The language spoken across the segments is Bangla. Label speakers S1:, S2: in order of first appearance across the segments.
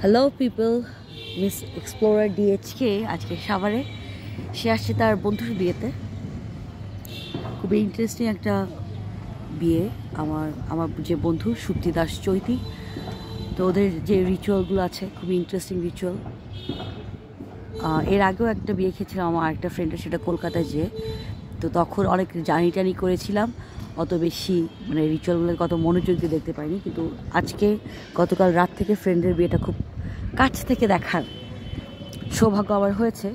S1: হ্যালো পিপল, মিস এক্সপ্লোরার ডিএচকে আজকে সাভারে সে আসছে তার বন্ধুর বিয়েতে। খুবই ইন্টারেস্টিং একটা বিয়ে। আমার যে বন্ধু সুপ্তি দাস চৈতি, তো ওদের যে রিচুয়ালগুলো আছে খুবই ইন্টারেস্টিং রিচুয়াল। এর আগেও একটা বিয়ে খেয়েছিলাম আমার আরেকটা ফ্রেন্ডের, সেটা কলকাতায় যেয়ে। তো তখন অনেক জানি করেছিলাম, অত বেশি মানে রিচুয়ালগুলো কত মনোযোগ দিয়ে দেখতে পাইনি। কিন্তু আজকে গতকাল রাত থেকে ফ্রেন্ডের বিয়েটা খুব কাছ থেকে দেখার সৌভাগ্য আমার হয়েছে।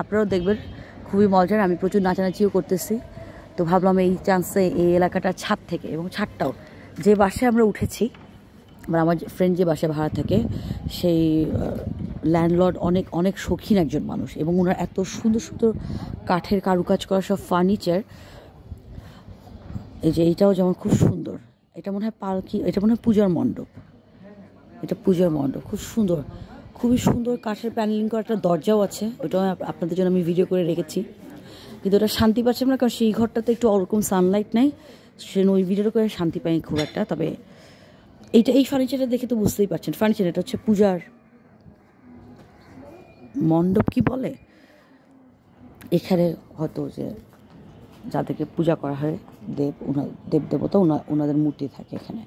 S1: আপনারাও দেখবেন, খুবই মজার। আমি প্রচুর নাচানাচিও করতেছি। তো ভাবলাম এই চান্সে এই এলাকাটার ছাদ থেকে, এবং ছাদটাও যে বাসায় আমরা উঠেছি, আমার ফ্রেন্ড যে বাসায় ভাড়া থাকে, সেই ল্যান্ডলর্ড অনেক অনেক শৌখিন একজন মানুষ, এবং ওনার এত সুন্দর সুন্দর কাঠের কারুকাজ করা সব ফার্নিচার। এই যে এইটাও যেমন খুব সুন্দর, এটা মনে হয় পালকি, এটা মনে হয় পূজার মণ্ডপ, এটা পূজার মণ্ডপ, খুব সুন্দর, খুবই সুন্দর কাঠের প্যানেলিং করা একটা দরজাও আছে। ওটাও আপনাদের জন্য আমি ভিডিও করে রেখেছি, কিন্তু ওটা শান্তি পাচ্ছিলাম না, কারণ সেই ঘরটাতে একটু ওরকম সানলাইট নেই, সেজন্য ওই ভিডিওটা করে শান্তি পাই খুব একটা। তবে এই ফার্নিচারটা দেখে তো বুঝতেই পারছেন, ফার্নিচার এটা হচ্ছে পূজার মণ্ডপ কি বলে, এখানে হয়তো যে যাদেরকে পূজা করা হয় দেব দেবতা, ওনাদের মূর্তি থাকে এখানে।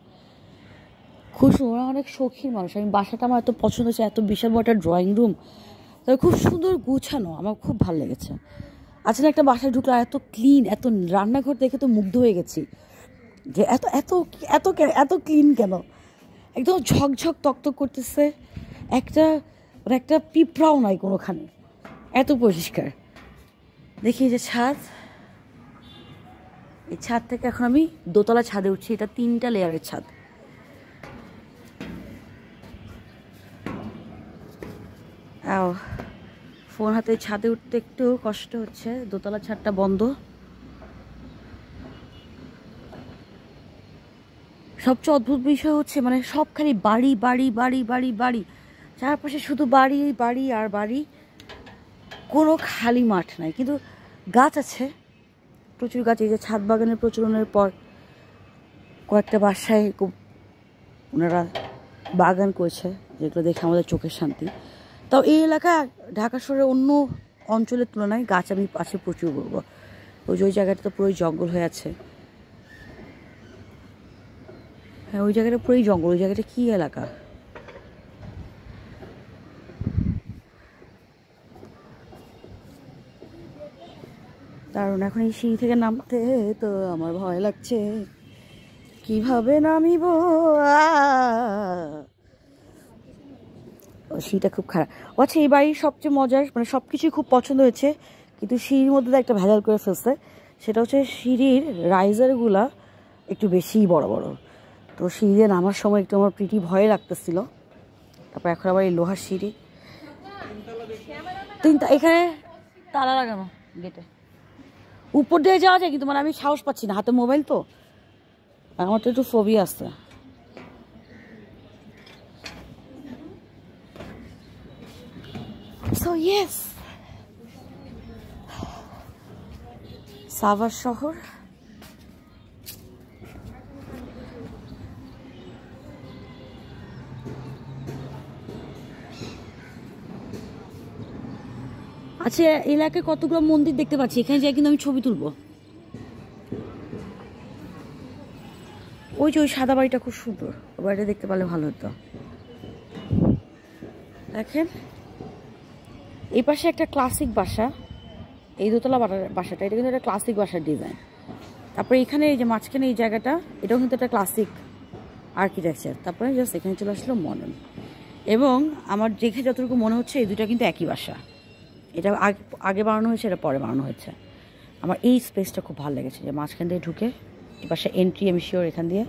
S1: খুব সুন্দর, অনেক শৌখিন মানুষ। আমি বাসাটা আমার এত পছন্দ হয়েছে, এত বিশাল বড় একটা ড্রয়িং রুম, তবে খুব সুন্দর গুছানো, আমার খুব ভালো লেগেছে। আজকে একটা বাসায় ঢুকলো, এত ক্লিন, এত রান্নাঘর দেখে তো মুগ্ধ হয়ে গেছি যে এত এত এত এত ক্লিন কেন, একদম ঝকঝক তকতক করতেছে, একটা পিঁপড়াও নাই কোনোখানে, এত পরিষ্কার। দেখি যে ছাদ, এই ছাদ থেকে এখন আমি দোতলা ছাদে উঠছি। এটা 3টা লেয়ারের ছাদ। ফোন হাতে ছাদে উঠতে একটু কষ্ট হচ্ছে, দোতলা ছাদটা বন্ধ। সবচেয়ে অদ্ভুত বিষয় হচ্ছে মানে সবখানি বাড়ি বাড়ি বাড়ি বাড়ি বাড়ি, চারপাশে শুধু বাড়ি বাড়ি আর বাড়ি, কোনো খালি মাঠ নাই। কিন্তু গাছ আছে, প্রচুর গাছ। এই যে ছাদ বাগানের প্রচলনের পর কয়েকটা বাসায় ওনারা বাগান করেছে, যেগুলো দেখে আমাদের চোখের শান্তি। তাও এই এলাকা ঢাকা শহরের অন্য অঞ্চলের তুলনায় গাছ আমি পাশে প্রচুর বলবো। ওই জায়গাটা তো পুরোই জঙ্গল হয়ে আছে। হ্যাঁ, ওই জায়গাটা পুরোই জঙ্গল। ওই জায়গাটা কী এলাকা, কারণ এখন এই সিঁড়ি থেকে নামতে তো আমার ভয় লাগছে, কিভাবে নামিব। সিঁড়িটা খুব খারাপ। আচ্ছা, এই বাড়ির সবচেয়ে মজার মানে সব কিছুই খুব পছন্দ হয়েছে, কিন্তু সিঁড়ির মধ্যে একটা ভেজাল করে ফেলছে। সেটা হচ্ছে সিঁড়ির রাইজারগুলা একটু বেশিই বড় বড়। তো সিঁড়ি দিয়ে নামার সময় একটু আমার প্রিটি ভয় লাগতেছিল। তারপর এখন আবার এই লোহার সিঁড়ি, এখানে তালা লাগানো গেটে, উপর দিয়ে যাওয়া যায়, কিন্তু মানে আমি সাহস পাচ্ছি না, হাতে মোবাইল তো, আমার তো একটু ফোবিয়া আসছে। So yes, সাভার শহর। আচ্ছা, এলাকায় কতগুলো মন্দির দেখতে পাচ্ছি, এখানে যাই কিন্তু আমি ছবি তুলবো। ওই যে ওই সাদা বাড়িটা খুব সুন্দর, ওই বাড়িটা দেখতে পারলে ভালো হতো। দেখেন, এই পাশে একটা ক্লাসিক বাসা, এই দোতলা বাসাটা, এটা কিন্তু একটা ক্লাসিক বাসার ডিজাইন। তারপরে এখানে এই যে মাঝখানে এই জায়গাটা, এটাও কিন্তু একটা ক্লাসিক আর্কিটেকচার। তারপরে জাস্ট এখানে চলে আসলো মডার্ন। এবং আমার দেখে যতটুকু মনে হচ্ছে এই দুটা কিন্তু একই বাসা। এটা আগে বানানো হয়েছে, এটা পরে বানানো হয়েছে। আমার এই স্পেসটা খুব ভালো লেগেছে, যে মাঝখান দিয়ে ঢুকে এই বাসা এন্ট্রি, আমি শিওর এখান দিয়ে,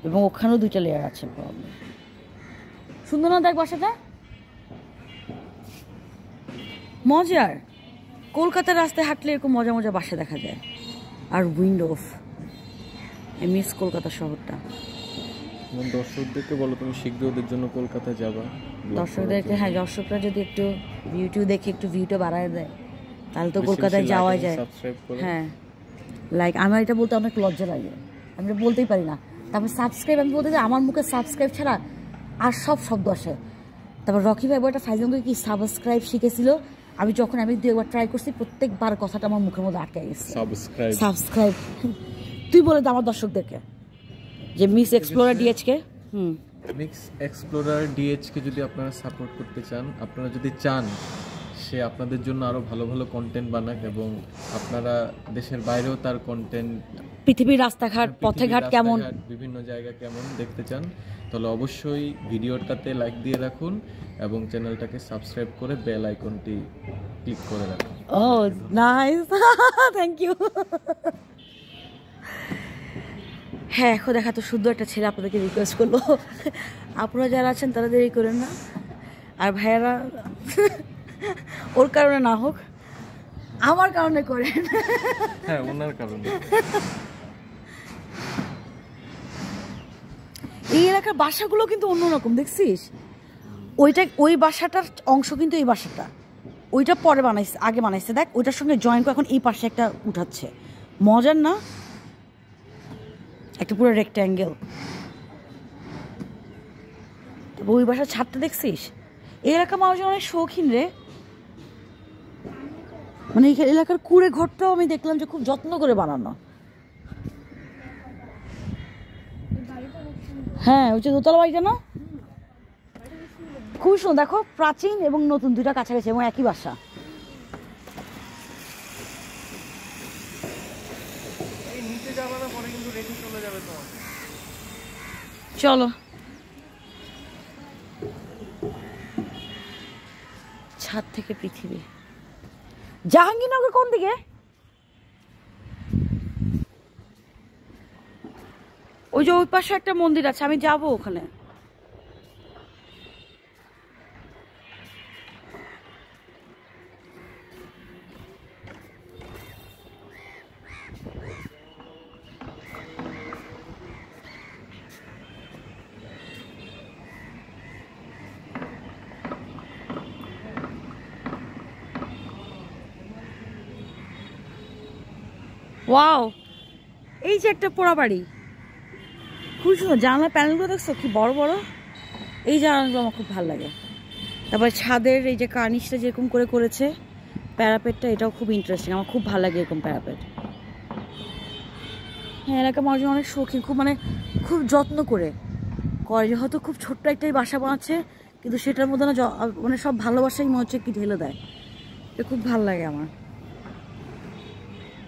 S1: এবং ওখানেও 2টা লেয়ার আছে। সুন্দর না দেখ বাসাটা, মজার। কলকাতার রাস্তায় হাঁটলে এরকম মজা মজা বাসা দেখা যায়। আর window of, I miss Kolkata শহরটা।
S2: দর্শকদেরকে বলো তুমি শীঘ্র ওদের জন্য কলকাতায় যাবা।
S1: দর্শকদেরকে, হ্যাঁ, দর্শকরা যদি একটু ভিউটিউ দেখে একটু ভিউটা বাড়ায় দেয়, তাহলে তো কলকাতায় যাওয়া যায়। হ্যাঁ, লাইক আমার এটা বলতে অনেক লজ্জা লাগে, আমি বলতেই পারি না। তারপর সাবস্ক্রাইব, আমি বলতে চাই আমার মুখে সাবস্ক্রাইব ছাড়া আর সব শব্দ আসে। তারপর রকি ভাই একটা ফাইজলকে কি সাবস্ক্রাইব শিখেছিল, আমি যখন আমি 2 বার ট্রাই করছি প্রত্যেকবার কথাটা আমার মুখের মধ্যে আটকে গেছে। সাবস্ক্রাইব তুই বলে দে আমার দর্শকদেরকে যে মিস এক্সপ্লোরার ডিএইচকে
S2: মিক্স এক্সপ্লোরার ডিএইচকে যদি আপনারা সাপোর্ট করতে চান, আপনারা যদি চান সে আপনাদের জন্য আরো ভালো ভালো কন্টেন্ট বানাক এবং আপনারা দেশের বাইরেও তার কন্টেন্ট,
S1: পৃথিবীর রাস্তাঘাট পথেঘাট কেমন,
S2: বিভিন্ন জায়গা কেমন দেখতে চান, তাহলে অবশ্যই ভিডিওটাতে লাইক দিয়ে রাখুন এবং চ্যানেলটাকে সাবস্ক্রাইব করে বেল আইকনটি ক্লিক করে রাখুন।
S1: ও নাইস, থ্যাংক ইউ। হ্যাঁ এখন দেখা তো সুন্দর একটা ছেলে আপনাদেরকে রিকোয়েস্ট করলো, আপনারা যারা আছেন তারা দেরি করেন না, আর ভাইয়ারা ওর কারণে না হোক আমার কারণে করেন।
S2: হ্যাঁ ওনার কারণে।
S1: এই এলাকার বাসাগুলো কিন্তু অন্যরকম দেখছিস, ওই বাসাটার অংশ কিন্তু এই বাসাটা, ওইটা পরে বানাইছে, আগে বানাইছে দেখ, ওইটার সঙ্গে জয়েন করে এখন এই পাশে একটা উঠাচ্ছে, মজার না একটা পুরো রেক্ট্যাঙ্গেল। তবে ওই বাসার ছাদটা দেখছিস, এই এলাকার মানুষজন অনেক শৌখিন রে, মানে এই এলাকার কুড়ে ঘরটাও আমি দেখলাম যে খুব যত্ন করে বানানো। হ্যাঁ ওই যে দোতলা বাড়িটা না, খুব সুন্দর, দেখো প্রাচীন এবং নতুন দুইটা কাছাকাছি এবং একই বাসা। চলো ছাদ থেকে পৃথিবী। জাহাঙ্গীরনগর কোন দিকে? ওই যে ওই পাশে একটা মন্দির আছে, আমি যাবো ওখানে। ওয়াও, এই যে একটা পোড়া বাড়ি, খুব সুন্দর, জানলার প্যানেলগুলো দেখছো কি বড় বড়, এই জানলাগুলো আমার খুব ভালো লাগে। তারপর ছাদের এই যে কার্নিশটা যেরকম করে করেছে, প্যারাপেটটা, এটাও খুব ইন্টারেস্টিং, আমার খুব ভালো লাগে এরকম প্যারাপেট। হ্যাঁ এলাকার মানুষজন অনেক শৌখিন, খুব মানে খুব যত্ন করে যে হয়তো খুব ছোট্ট একটাই বাসা বানাচ্ছে কিন্তু সেটার মধ্যে না মানে সব ভালোবাসাই মনে হচ্ছে কি ঢেলে দেয়, এটা খুব ভালো লাগে আমার।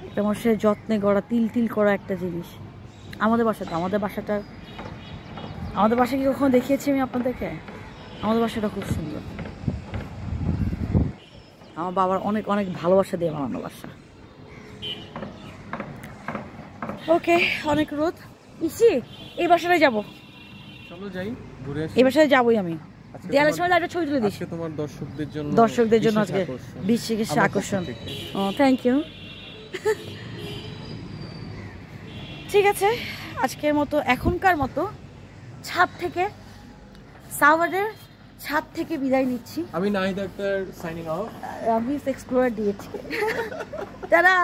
S1: এটা আমার সে যত্নে করা, তিল তিল করা একটা জিনিস। আমাদের বাসাটা কি কখনো দেখিয়েছি আমি আপনাদেরকে? আমাদের বাসাটা খুব সুন্দর, আমার বাবার অনেক অনেক ভালোবাসা দিয়ে বানানো বাসা। ওকে অনেক রোদ, ইসি এই বাসাটায় যাবো,
S2: চলো যাই ঘুরে আসি।
S1: এই বাসায় যাবোই আমি, দেয়ালের সময় একটা ছবি তুলে দিস
S2: তোমার দর্শকদের জন্য
S1: আজকে বিশেষ আকর্ষণ। ও থ্যাংক ইউ। ঠিক আছে আজকের মতো, এখনকার মতো ছাদ থেকে, সাভারের ছাদ থেকে বিদায় নিচ্ছি।
S2: আমি নাহিদ আক্তার সাইনিং অফ,
S1: আমি এক্সপ্লোরার দিয়েছি। টাটা।